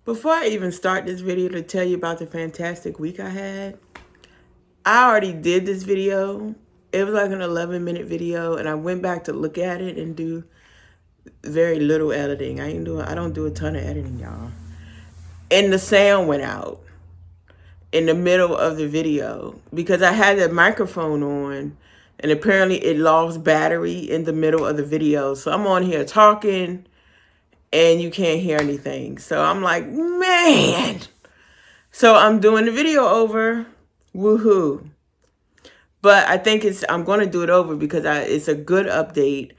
Before I even start this video to tell you about the fantastic week I had, I already did this video. It was like an 11-minute video, and I went back to look at it and do very little editing. I don't do a ton of editing, y'all. And the sound went out in the middle of the video because I had the microphone on, and apparently it lost battery in the middle of the video. So I'm on here talking and you can't hear anything. So I'm like, man. So I'm doing the video over. Woohoo. But I think I'm going to do it over because it's a good update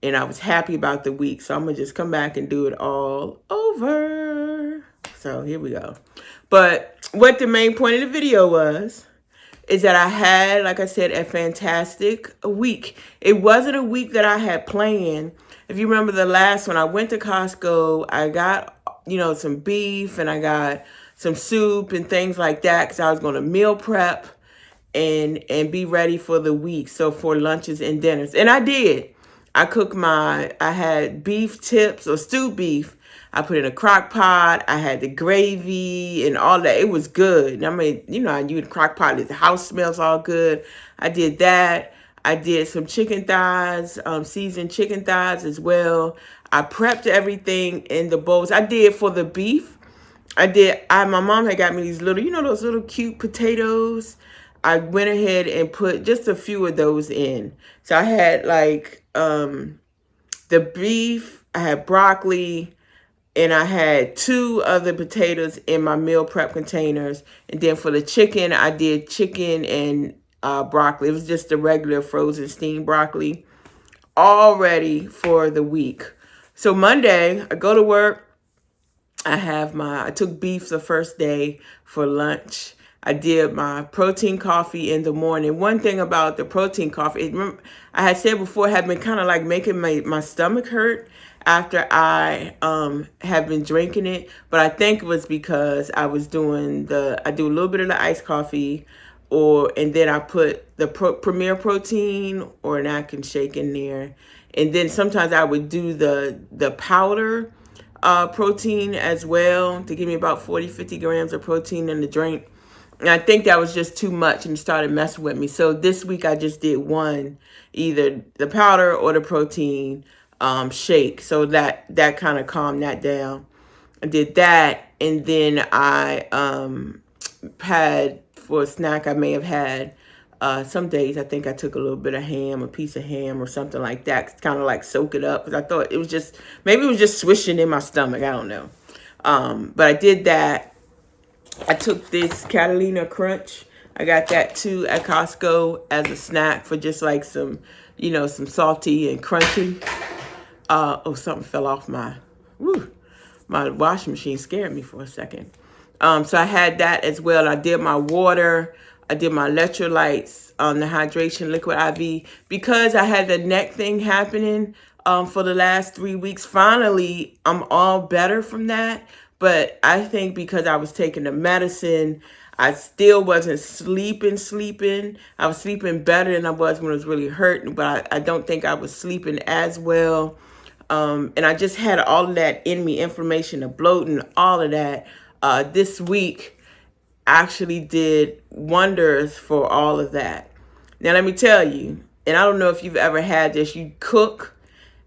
and I was happy about the week. So I'm going to just come back and do it all over. So here we go. But what the main point of the video was is that I had, like I said, a fantastic week. It wasn't a week that I had planned. If you remember the last one, I went to Costco. I got, some beef and I got some soup and things like that because I was going to meal prep and be ready for the week. So for lunches and dinners. And I did. I had beef tips or stewed beef. I put in a crock pot. I had the gravy and all that. It was good. I mean, I use the crock pot. The house smells all good. I did that. I did some chicken thighs, seasoned chicken thighs as well. I prepped everything in the bowls. I did for the beef. My mom had got me these little, those little cute potatoes. I went ahead and put just a few of those in. So I had the beef, I had broccoli, and I had 2 other potatoes in my meal prep containers. And then for the chicken, I did chicken and broccoli. It was just the regular frozen steamed broccoli, all ready for the week. So Monday, I go to work. I took beef the first day for lunch. I did my protein coffee in the morning. One thing about the protein coffee, I had said before, it had been kind of like making my stomach hurt after I have been drinking it. But I think it was because I do a little bit of the iced coffee, and then I put the Premier Protein or an Atkins shake in there. And then sometimes I would do the powder protein as well to give me about 50 grams of protein in the drink. And I think that was just too much and it started messing with me. So this week I just did one, either the powder or the protein shake. So that kind of calmed that down. I did that, and then I had, for a snack, I may have had some days I think I took a piece of ham or something like that, kind of like soak it up, because I thought maybe it was just swishing in my stomach. I don't know. But I did that. I took this Catalina Crunch. I got that too at Costco as a snack for just like some salty and crunchy. Something fell off my washing machine. Scared me for a second. So I had that as well. I did my water. I did my electrolytes, the hydration liquid IV, because I had the neck thing happening for the last 3 weeks. Finally, I'm all better from that. But I think because I was taking the medicine, I still wasn't sleeping. I was sleeping better than I was when I was really hurting, but I don't think I was sleeping as well. And I just had all of that in me, inflammation, the bloating, all of that. This week actually did wonders for all of that. Now, let me tell you, and I don't know if you've ever had this, you cook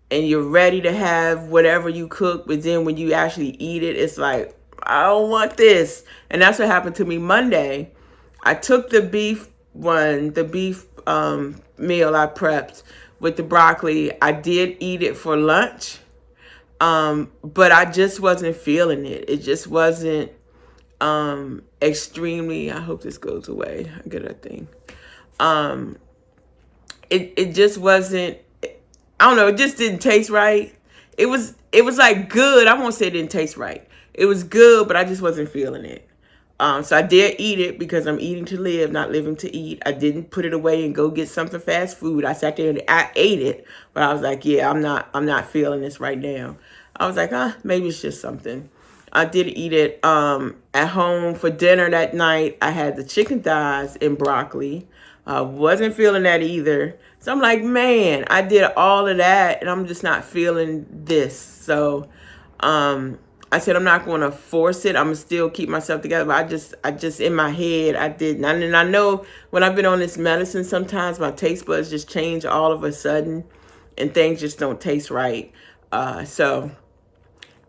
and you're ready to have whatever you cook, but then when you actually eat it, it's like, I don't want this. And that's what happened to me Monday. I took the beef meal I prepped with the broccoli. I did eat it for lunch, but I just wasn't feeling it. It just wasn't extremely, I hope this goes away. I get that thing. It just wasn't, I don't know, it just didn't taste right. It was like good. I won't say it didn't taste right. It was good, but I just wasn't feeling it. So I did eat it because I'm eating to live, not living to eat. I didn't put it away and go get something fast food. I sat there and I ate it, but I was like, yeah, I'm not feeling this right now. I was like, maybe it's just something. I did eat it at home for dinner that night. I had the chicken thighs and broccoli. Wasn't feeling that either. So I'm like, man, I did all of that and I'm just not feeling this. So I I said I'm not going to force it. I'm gonna still keep myself together. But I just in my head I didn't. And I know when I've been on this medicine, sometimes my taste buds just change all of a sudden, and things just don't taste right. So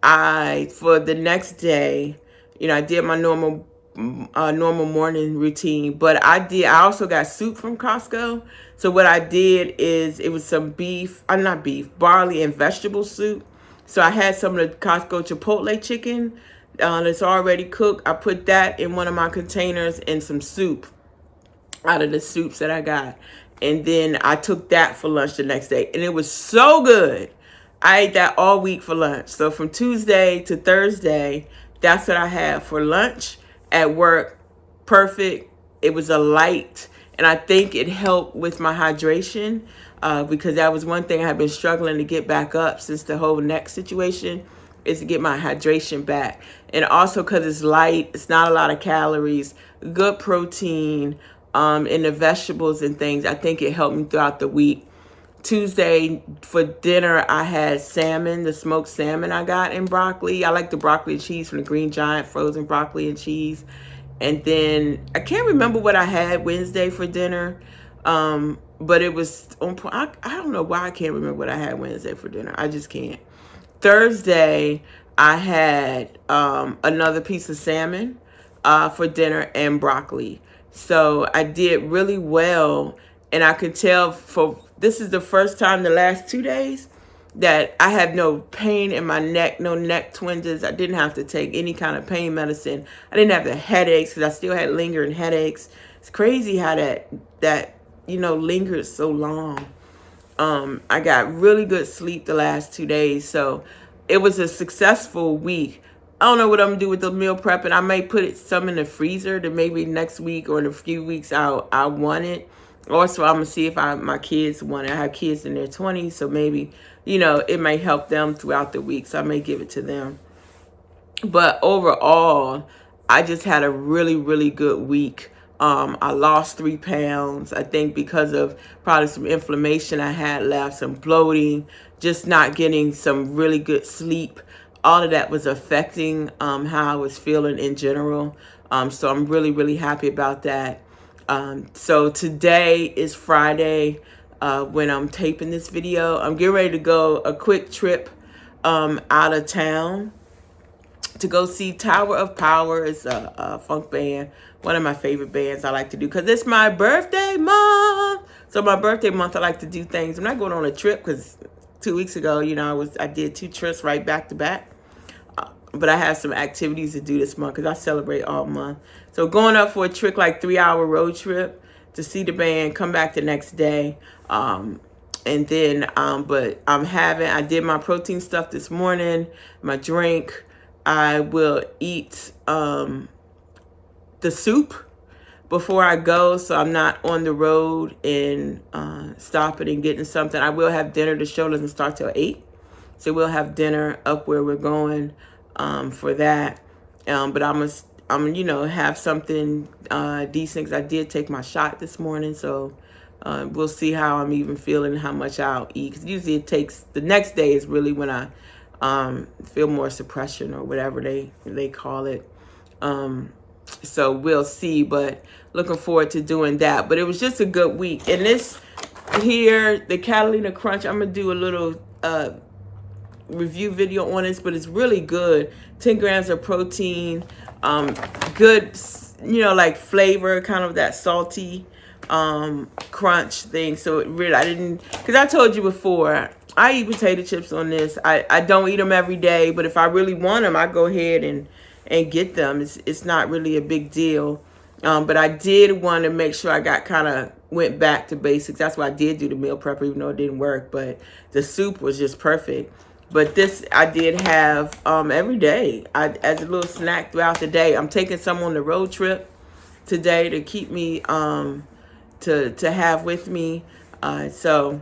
for the next day, I did my normal morning routine, but I also got soup from Costco. So what I did is it was some barley and vegetable soup. So I had some of the Costco Chipotle chicken that's already cooked. I put that in one of my containers and some soup out of the soups that I got. And then I took that for lunch the next day. And it was so good. I ate that all week for lunch. So from Tuesday to Thursday, that's what I had for lunch at work. Perfect. It was a light. And I think it helped with my hydration because that was one thing I had been struggling to get back up since the whole neck situation, is to get my hydration back. And also because it's light, it's not a lot of calories, good protein, in the vegetables and things. I think it helped me throughout the week. Tuesday for dinner, I had salmon, the smoked salmon I got, and broccoli. I like the broccoli and cheese from the Green Giant, frozen broccoli and cheese. And then I can't remember what I had Wednesday for dinner, but it was on point. I don't know why I can't remember what I had Wednesday for dinner. I just can't. Thursday, I had another piece of salmon for dinner and broccoli. So I did really well, and I could tell this is the first time the last 2 days that I have no pain in my neck, no neck twinges. I didn't have to take any kind of pain medicine. I didn't have the headaches because I still had lingering headaches. It's crazy how that lingers so long. I got really good sleep the last 2 days, so it was a successful week. I don't know what I'm gonna do with the meal prep, and I may put some in the freezer to maybe next week or in a few weeks I want it. Also, I'm gonna see if my kids want it. I have kids in their 20s, so maybe it may help them throughout the week. So I may give it to them. But overall, I just had a really, really good week. I lost 3 pounds, I think, because of probably some inflammation I had left, some bloating, just not getting some really good sleep. All of that was affecting how I was feeling in general. So I'm really, really happy about that. So today is Friday when I'm taping this video. I'm getting ready to go a quick trip out of town to go see Tower of Power. It's a funk band, one of my favorite bands I like to do because it's my birthday month. So my birthday month, I like to do things. I'm not going on a trip because 2 weeks ago, I did 2 trips right back to back. But I have some activities to do this month because I celebrate all month. So going up for a trip, like 3-hour road trip to see the band, come back the next day. And then, but I did my protein stuff this morning, my drink. I will eat the soup before I go, so I'm not on the road and stopping and getting something. I will have dinner. The show doesn't start till 8, so we'll have dinner up where we're going for that. But I'm have something decent because I did take my shot this morning, so we'll see how I'm even feeling, how much I'll eat. Because usually it takes the next day is really when I feel more suppression or whatever they call it. So we'll see, but looking forward to doing that. But it was just a good week. And this here, the Catalina Crunch, I'm gonna do a little review video on this, but it's really good. 10 grams of protein, good, like flavor, kind of that salty crunch thing. So it really, I didn't, because I told you before, I eat potato chips on this. I don't eat them every day, but if I really want them, I go ahead and get them. It's not really a big deal. But I did want to make sure I went back to basics. That's why I did do the meal prep, even though it didn't work. But the soup was just perfect. But this I did have every day as a little snack throughout the day. I'm taking some on the road trip today to keep me to have with me. So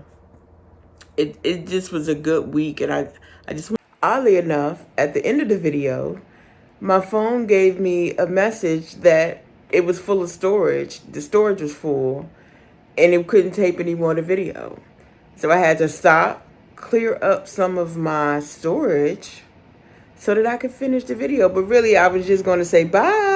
it just was a good week, and I just, oddly enough, at the end of the video, my phone gave me a message that it was full of storage. The storage was full, and it couldn't tape any more of the video. So I had to stop, clear up some of my storage so that I could finish the video. But really, I was just going to say bye.